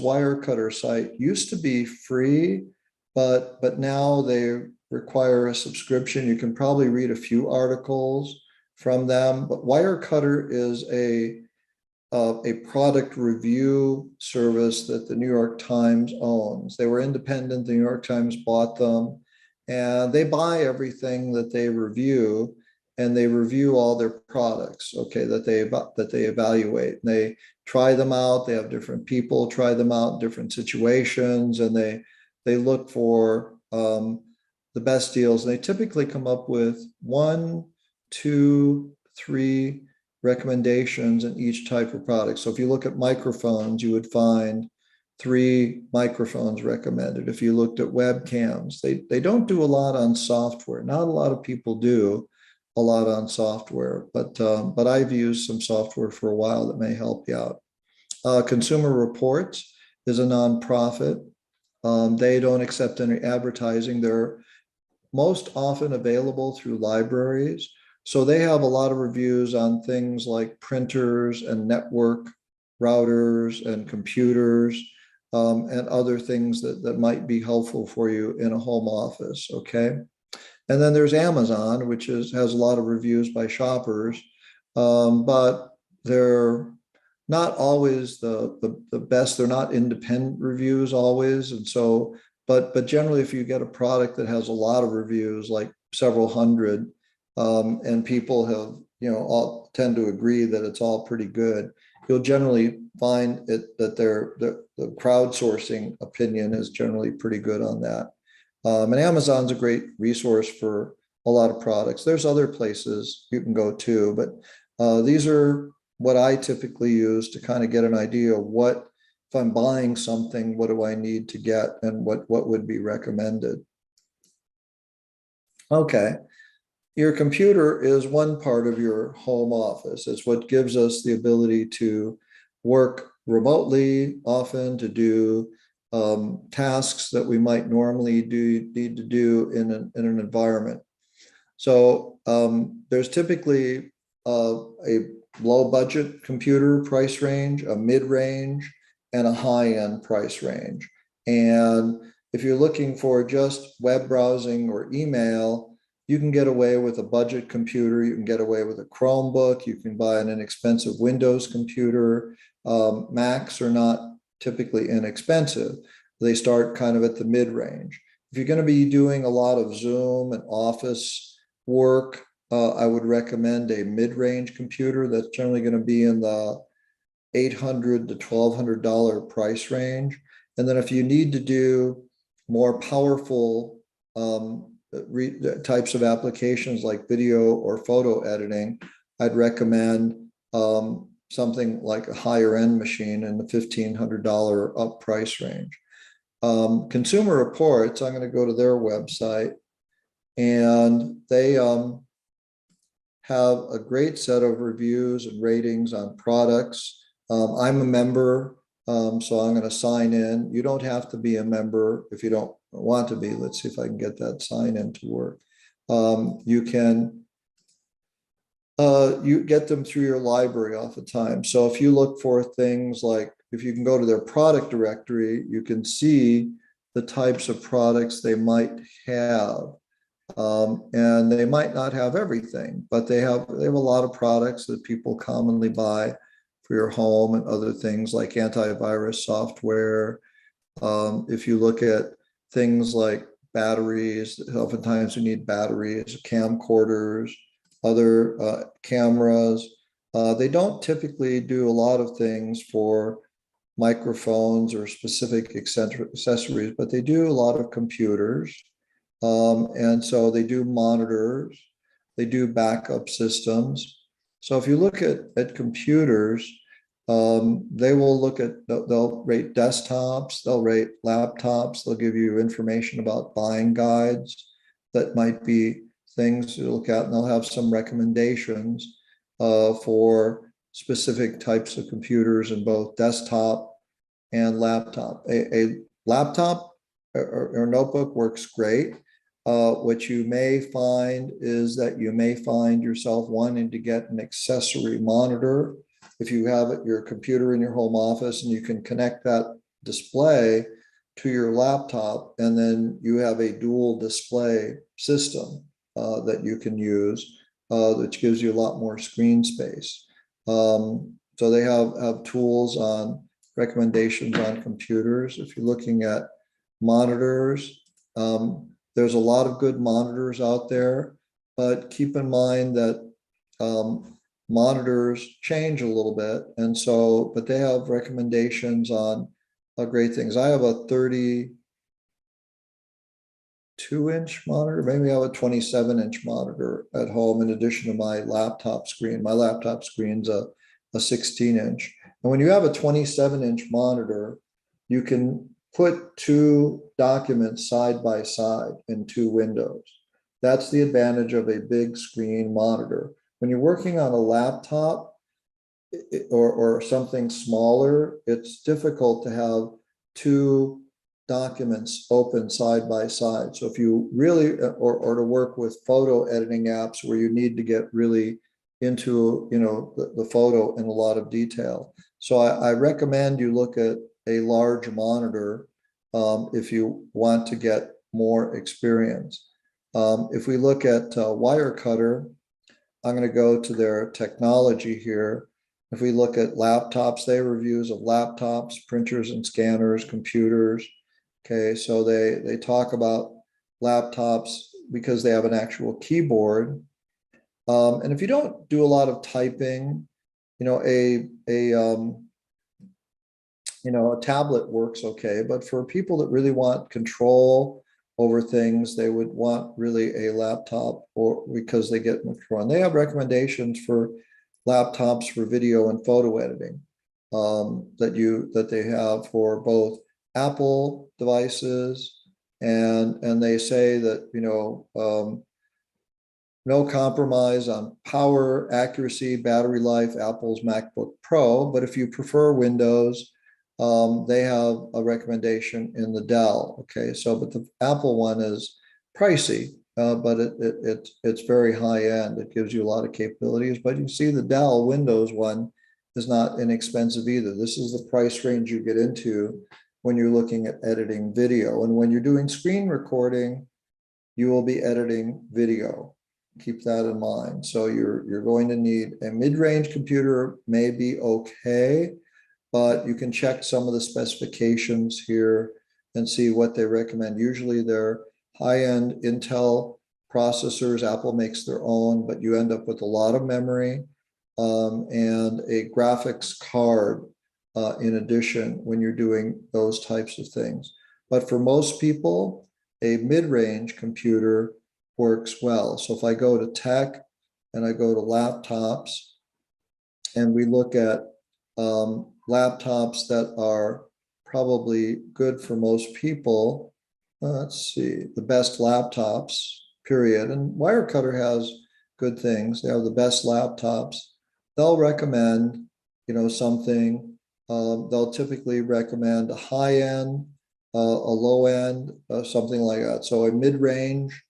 Wirecutter site used to be free, but now they require a subscription. You can probably read a few articles from them, but Wirecutter is a product review service that the New York Times owns. They were independent. The New York Times bought them, and they buy everything that they review, and they review all their products, okay, that they evaluate. And they try them out. They have different people try them out in different situations, and they look for the best deals. And they typically come up with 1, 2, 3 recommendations in each type of product. So if you look at microphones, you would find 3 microphones recommended. If you looked at webcams, they don't do a lot on software. Not a lot of people do a lot on software, but I've used some software for a while that may help you out. Consumer Reports is a nonprofit. They don't accept any advertising. They're most often available through libraries. So they have a lot of reviews on things like printers and network routers and computers, and other things that might be helpful for you in a home office, okay? And then there's Amazon, which has a lot of reviews by shoppers, but they're not always the best. They're not independent reviews always. And so, but generally, if you get a product that has a lot of reviews, like several hundred, and people have, all tend to agree that it's all pretty good, you'll generally find it that the crowdsourcing opinion is generally pretty good on that. And Amazon's a great resource for a lot of products. There's other places you can go to, but these are what I typically use to kind of get an idea of what, if I'm buying something, what do I need to get and what would be recommended. Okay. Your computer is one part of your home office. It's what gives us the ability to work remotely, often to do tasks that we might normally need to do in an environment. So there's typically a low budget computer price range, a mid-range, and a high-end price range. And if you're looking for just web browsing or email, you can get away with a budget computer. You can get away with a Chromebook. You can buy an inexpensive Windows computer. Macs are not typically inexpensive. They start kind of at the mid-range. If you're going to be doing a lot of Zoom and office work, I would recommend a mid-range computer that's generally going to be in the $800 to $1,200 price range. And then if you need to do more powerful types of applications like video or photo editing, I'd recommend something like a higher end machine in the $1,500 up price range. Consumer Reports, I'm going to go to their website, and they have a great set of reviews and ratings on products. I'm a member, so I'm going to sign in. You don't have to be a member if you don't want to be. Let's see if I can get that sign in to work. You can you get them through your library oftentimes. So if you look for things like, if you can go to their product directory, you can see the types of products they might have. And they might not have everything, but they have a lot of products that people commonly buy for your home and other things like antivirus software. If you look at things like batteries, oftentimes you need batteries, camcorders, other cameras. They don't typically do a lot of things for microphones or specific accessories, but they do a lot of computers. And so they do monitors, they do backup systems. So if you look at computers, they will look at, they'll rate desktops, they'll rate laptops, they'll give you information about buying guides that might be things to look at, and they'll have some recommendations for specific types of computers in both desktop and laptop. A laptop or notebook works great. What you may find is that you may find yourself wanting to get an accessory monitor. If you have your computer in your home office and you can connect that display to your laptop, and then you have a dual display system that you can use, which gives you a lot more screen space. So they have tools on recommendations on computers. If you're looking at monitors, there's a lot of good monitors out there, but keep in mind that monitors change a little bit. And so, but they have recommendations on great things. I have a 32-inch monitor, maybe I have a 27-inch monitor at home in addition to my laptop screen. My laptop screen's a 16-inch. And when you have a 27-inch monitor, you can put two documents side by side in two windows. That's the advantage of a big screen monitor. When you're working on a laptop or something smaller, it's difficult to have two documents open side by side. So if you really, or to work with photo editing apps where you need to get really into, the photo in a lot of detail. So I recommend you look at a large monitor if you want to get more experience. If we look at Wirecutter, I'm going to go to their technology here. If we look at laptops, they have reviews of laptops, printers and scanners, computers. Okay, so they talk about laptops because they have an actual keyboard. And if you don't do a lot of typing, a tablet works okay. But for people that really want control over things, they would want really a laptop, or because they get much more. And they have recommendations for laptops for video and photo editing that they have for both Apple devices, and they say that no compromise on power, accuracy, battery life, Apple's MacBook Pro. But if you prefer Windows, they have a recommendation in the Dell. Okay, so but the Apple one is pricey, but it's very high end. It gives you a lot of capabilities. But you see the Dell Windows one is not inexpensive either. This is the price range you get into when you're looking at editing video. And when you're doing screen recording, you will be editing video. Keep that in mind. So you're going to need a mid-range computer, may be okay, but you can check some of the specifications here and see what they recommend. Usually they're high-end Intel processors. Apple makes their own, but you end up with a lot of memory and a graphics card in addition when you're doing those types of things. But for most people, a mid-range computer works well. So if I go to tech and I go to laptops and we look at laptops that are probably good for most people, let's see, the best laptops, period. And Wirecutter has good things. They have the best laptops. They'll recommend, something. They'll typically recommend a high end, a low end, something like that. So a mid-range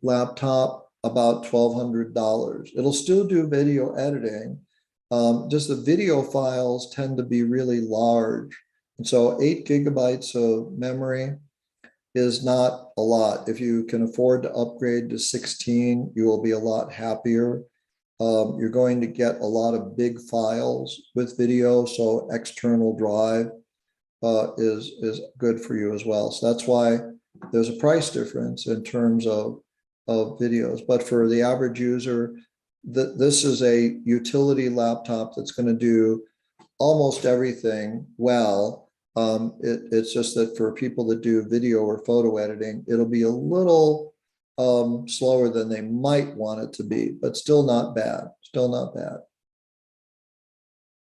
laptop, about $1,200. It'll still do video editing. Just the video files tend to be really large. And so 8 gigabytes of memory is not a lot. If you can afford to upgrade to 16, you will be a lot happier. You're going to get a lot of big files with video, so external drive is good for you as well. So that's why there's a price difference in terms of videos. But for the average user, this is a utility laptop that's going to do almost everything well. It's just that for people that do video or photo editing, it'll be a little slower than they might want it to be, but still not bad. Still not bad.